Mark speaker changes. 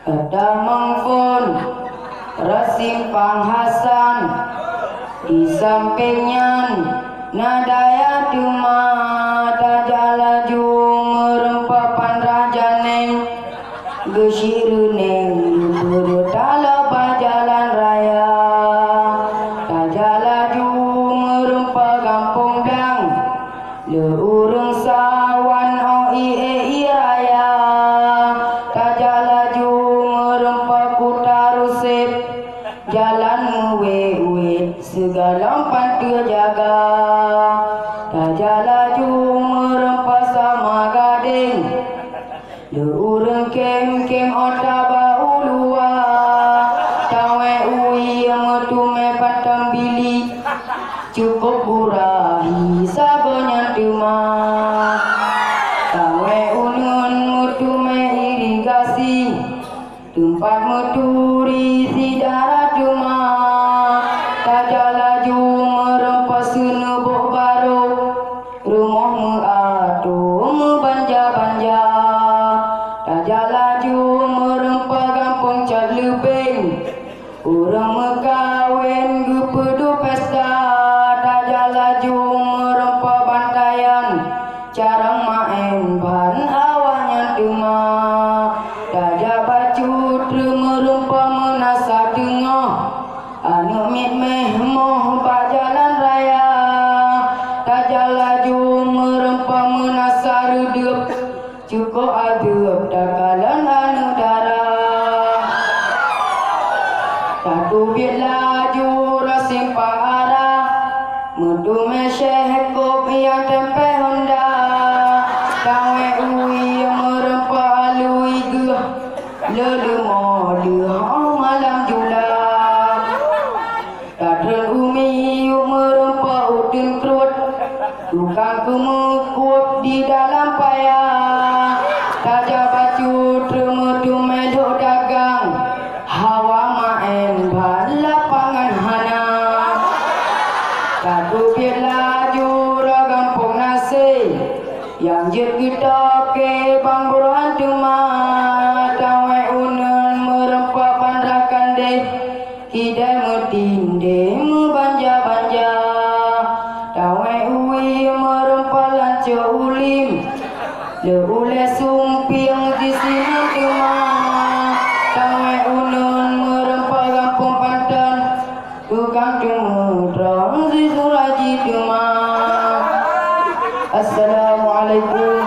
Speaker 1: Damangpun Rasimpang Hasan di sampingnya nadaya cuma tajalaju merempapan rajaneng gesiruneng bertala jalan raya tajalaju merempa kampung dang leurung sawan oi raya tajalaju merempa kuta rusip jalan we segala pantu jaga tajalaju merempa sama gading leurung kem otaba ulua tawe ui metume patang bili cukup burahi sagonya tuma tawe unun metume irigasi tempat meturi si darat tuma tajalaju merempa senebok baru rumah meatu membanja-banja tajalaju merempa kampung cat lebeng orang mekawin gepedu pesta tajalaju merempa bantayan carang main ban awalnya tuma tajabacu merempa menasa tengah anu mit meh moh jalan raya tajalaju merempa menasa redup cukup adup takalan anu darah satu bit laju rasimpang arah medume syekh kop yang tempe Honda kawe ui merempa alui geh lele mode malam julak kadren umi merempa udin krut tukang kemekup di dalam payah tajabacu medume dok dagang hawa main ban lapangan hana kadu laju ragampung nasi yang jet kita ke bangburan cuma tawe unun merempa pandrakan deh kidai metinde membanja-banja tawe ui merempa lanca ulim leule sumping di sini cuma tawe unun merempa kampung pantan tukang cumudra si suraji cuma. Assalamualaikum.